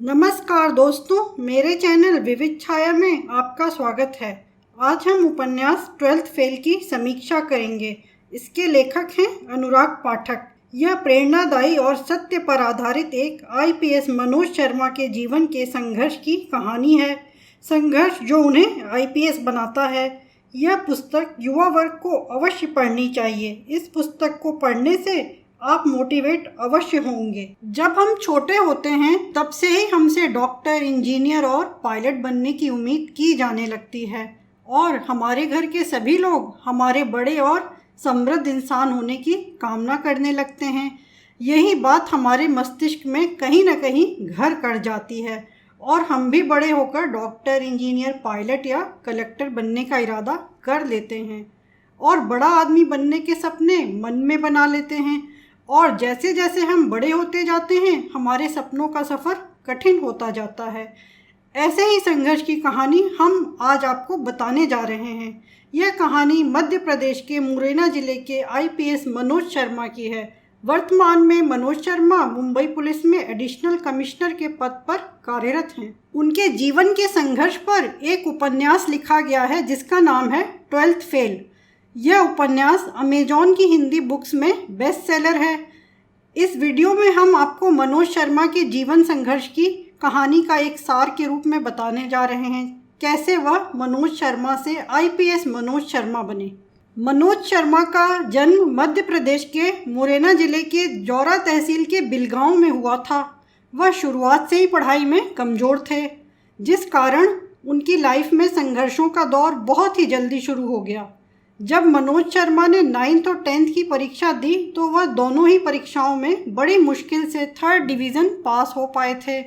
नमस्कार दोस्तों, मेरे चैनल विविध छाया में आपका स्वागत है। आज हम उपन्यास 12th फेल की समीक्षा करेंगे। इसके लेखक हैं अनुराग पाठक। यह प्रेरणादायी और सत्य पर आधारित एक आईपीएस मनोज शर्मा के जीवन के संघर्ष की कहानी है। संघर्ष जो उन्हें आईपीएस बनाता है। यह पुस्तक युवा वर्ग को अवश्य पढ़नी चाहिए। इस पुस्तक को पढ़ने से आप मोटिवेट अवश्य होंगे। जब हम छोटे होते हैं तब से ही हमसे डॉक्टर, इंजीनियर और पायलट बनने की उम्मीद की जाने लगती है और हमारे घर के सभी लोग हमारे बड़े और समृद्ध इंसान होने की कामना करने लगते हैं। यही बात हमारे मस्तिष्क में कहीं ना कहीं घर कर जाती है और हम भी बड़े होकर डॉक्टर, इंजीनियर, पायलट या कलेक्टर बनने का इरादा कर लेते हैं और बड़ा आदमी बनने के सपने मन में बना लेते हैं। और जैसे जैसे हम बड़े होते जाते हैं हमारे सपनों का सफ़र कठिन होता जाता है। ऐसे ही संघर्ष की कहानी हम आज आपको बताने जा रहे हैं। यह कहानी मध्य प्रदेश के मुरैना जिले के आईपीएस मनोज शर्मा की है। वर्तमान में मनोज शर्मा मुंबई पुलिस में एडिशनल कमिश्नर के पद पर कार्यरत हैं। उनके जीवन के संघर्ष पर एक उपन्यास लिखा गया है जिसका नाम है 12th फेल। यह उपन्यास अमेजॉन की हिंदी बुक्स में बेस्ट सेलर है। इस वीडियो में हम आपको मनोज शर्मा के जीवन संघर्ष की कहानी का एक सार के रूप में बताने जा रहे हैं, कैसे वह मनोज शर्मा से आईपीएस मनोज शर्मा बने। मनोज शर्मा का जन्म मध्य प्रदेश के मुरैना जिले के जौरा तहसील के बिलगांव में हुआ था। वह शुरुआत से ही पढ़ाई में कमज़ोर थे, जिस कारण उनकी लाइफ में संघर्षों का दौर बहुत ही जल्दी शुरू हो गया। जब मनोज शर्मा ने 9th और 10th की परीक्षा दी तो वह दोनों ही परीक्षाओं में बड़ी मुश्किल से 3rd डिवीज़न पास हो पाए थे।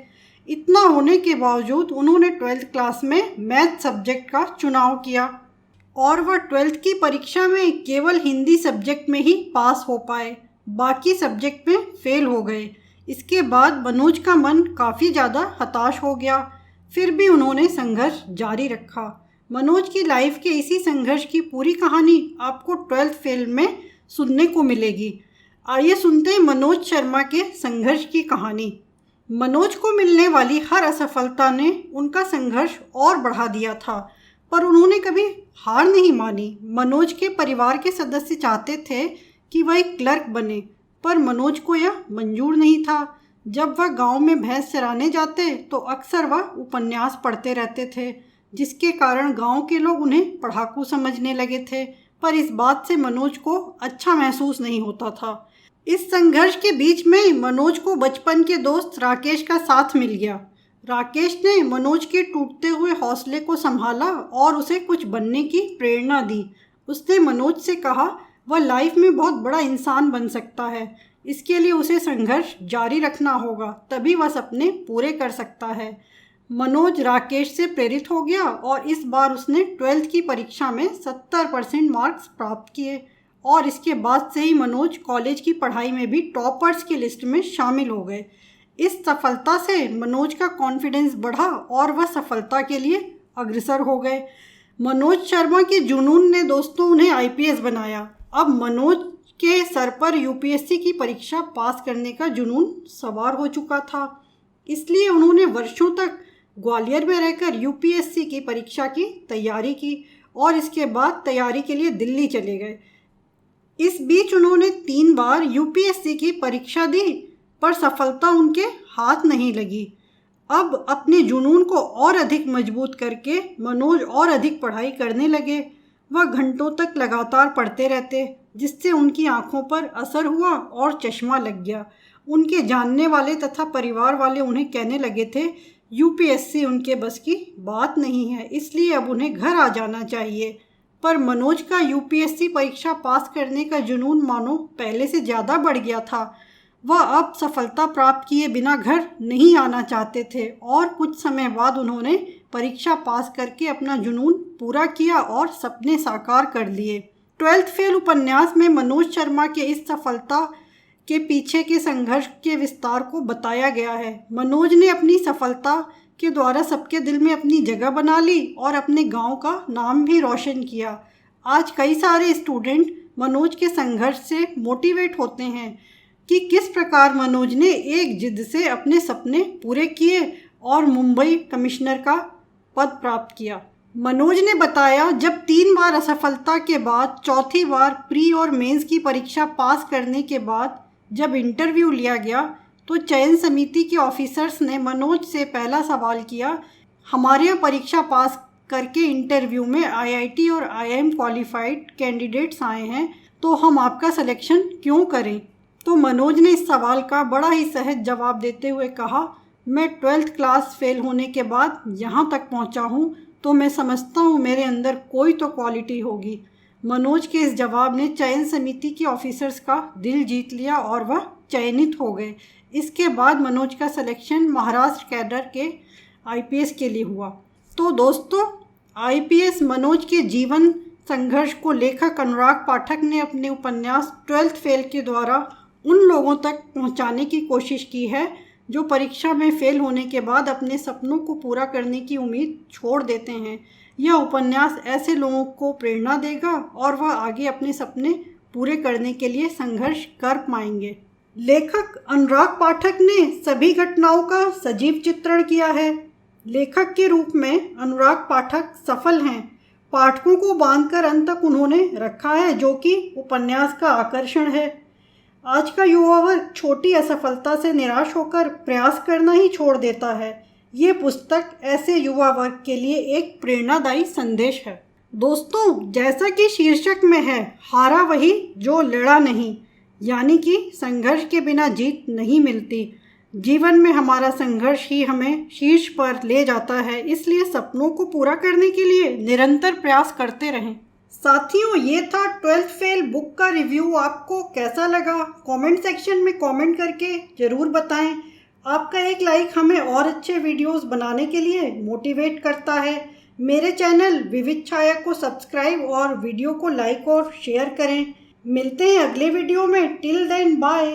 इतना होने के बावजूद उन्होंने 12th क्लास में मैथ सब्जेक्ट का चुनाव किया और वह 12th की परीक्षा में केवल हिंदी सब्जेक्ट में ही पास हो पाए, बाकी सब्जेक्ट में फेल हो गए। इसके बाद मनोज का मन काफ़ी ज़्यादा हताश हो गया, फिर भी उन्होंने संघर्ष जारी रखा। मनोज की लाइफ के इसी संघर्ष की पूरी कहानी आपको 12th फेल में सुनने को मिलेगी। आइए सुनते हैं मनोज शर्मा के संघर्ष की कहानी। मनोज को मिलने वाली हर असफलता ने उनका संघर्ष और बढ़ा दिया था, पर उन्होंने कभी हार नहीं मानी। मनोज के परिवार के सदस्य चाहते थे कि वह एक क्लर्क बने, पर मनोज को यह मंजूर नहीं था। जब वह गांव में भैंस चराने जाते तो अक्सर वह उपन्यास पढ़ते रहते थे, जिसके कारण गांव के लोग उन्हें पढ़ाकू समझने लगे थे, पर इस बात से मनोज को अच्छा महसूस नहीं होता था। इस संघर्ष के बीच में मनोज को बचपन के दोस्त राकेश का साथ मिल गया। राकेश ने मनोज के टूटते हुए हौसले को संभाला और उसे कुछ बनने की प्रेरणा दी। उसने मनोज से कहा वह लाइफ में बहुत बड़ा इंसान बन सकता है, इसके लिए उसे संघर्ष जारी रखना होगा, तभी वह सपने पूरे कर सकता है। मनोज राकेश से प्रेरित हो गया और इस बार उसने 12th की परीक्षा में 70% मार्क्स प्राप्त किए और इसके बाद से ही मनोज कॉलेज की पढ़ाई में भी टॉपर्स की लिस्ट में शामिल हो गए। इस सफलता से मनोज का कॉन्फिडेंस बढ़ा और वह सफलता के लिए अग्रसर हो गए। मनोज शर्मा के जुनून ने दोस्तों उन्हें आईपीएस बनाया। अब मनोज के सर पर यूपीएससी की परीक्षा पास करने का जुनून सवार हो चुका था, इसलिए उन्होंने वर्षों तक ग्वालियर में रहकर यूपीएससी की परीक्षा की तैयारी की और इसके बाद तैयारी के लिए दिल्ली चले गए। इस बीच उन्होंने 3 बार यूपीएससी की परीक्षा दी, पर सफलता उनके हाथ नहीं लगी। अब अपने जुनून को और अधिक मजबूत करके मनोज और अधिक पढ़ाई करने लगे। वह घंटों तक लगातार पढ़ते रहते, जिससे उनकी आंखों पर असर हुआ और चश्मा लग गया। उनके जानने वाले तथा परिवार वाले उन्हें कहने लगे थे यूपीएससी उनके बस की बात नहीं है, इसलिए अब उन्हें घर आ जाना चाहिए। पर मनोज का यूपीएससी परीक्षा पास करने का जुनून मानो पहले से ज़्यादा बढ़ गया था। वह अब सफलता प्राप्त किए बिना घर नहीं आना चाहते थे और कुछ समय बाद उन्होंने परीक्षा पास करके अपना जुनून पूरा किया और सपने साकार कर लिए। 12th फेल उपन्यास में मनोज शर्मा के इस सफलता के पीछे के संघर्ष के विस्तार को बताया गया है। मनोज ने अपनी सफलता के द्वारा सबके दिल में अपनी जगह बना ली और अपने गांव का नाम भी रोशन किया। आज कई सारे स्टूडेंट मनोज के संघर्ष से मोटिवेट होते हैं। कि किस प्रकार मनोज ने एक जिद से अपने सपने पूरे किए और मुंबई कमिश्नर का पद प्राप्त किया। मनोज ने बताया, जब 3 बार असफलता के बाद चौथी बार प्री और मेंस की परीक्षा पास करने के बाद जब इंटरव्यू लिया गया तो चयन समिति के ऑफिसर्स ने मनोज से पहला सवाल किया, हमारे यहाँ परीक्षा पास करके इंटरव्यू में आईआईटी और आईआईएम क्वालिफाइड कैंडिडेट्स आए हैं, तो हम आपका सिलेक्शन क्यों करें। तो मनोज ने इस सवाल का बड़ा ही सहज जवाब देते हुए कहा, मैं 12th क्लास फेल होने के बाद यहाँ तक पहुँचा हूँ, तो मैं समझता हूँ मेरे अंदर कोई तो क्वालिटी होगी। मनोज के इस जवाब ने चयन समिति के ऑफिसर्स का दिल जीत लिया और वह चयनित हो गए। इसके बाद मनोज का सिलेक्शन महाराष्ट्र कैडर के आईपीएस के लिए हुआ। तो दोस्तों, आईपीएस मनोज के जीवन संघर्ष को लेखक अनुराग पाठक ने अपने उपन्यास 12th फेल के द्वारा उन लोगों तक पहुंचाने की कोशिश की है जो परीक्षा में फेल होने के बाद अपने सपनों को पूरा करने की उम्मीद छोड़ देते हैं। यह उपन्यास ऐसे लोगों को प्रेरणा देगा और वह आगे अपने सपने पूरे करने के लिए संघर्ष कर पाएंगे। लेखक अनुराग पाठक ने सभी घटनाओं का सजीव चित्रण किया है। लेखक के रूप में अनुराग पाठक सफल हैं। पाठकों को बांधकर अंत तक उन्होंने रखा है, जो कि उपन्यास का आकर्षण है। आज का युवा वर्ग छोटी असफलता से निराश होकर प्रयास करना ही छोड़ देता है। ये पुस्तक ऐसे युवा वर्ग के लिए एक प्रेरणादायी संदेश है। दोस्तों, जैसा कि शीर्षक में है, हारा वही जो लड़ा नहीं, यानी कि संघर्ष के बिना जीत नहीं मिलती। जीवन में हमारा संघर्ष ही हमें शीर्ष पर ले जाता है, इसलिए सपनों को पूरा करने के लिए निरंतर प्रयास करते रहें। साथियों, ये था 12th फेल बुक का रिव्यू। आपको कैसा लगा कमेंट सेक्शन में कमेंट करके ज़रूर बताएं। आपका एक लाइक हमें और अच्छे वीडियोस बनाने के लिए मोटिवेट करता है। मेरे चैनल विविध छाया को सब्सक्राइब और वीडियो को लाइक और शेयर करें। मिलते हैं अगले वीडियो में। Till then bye.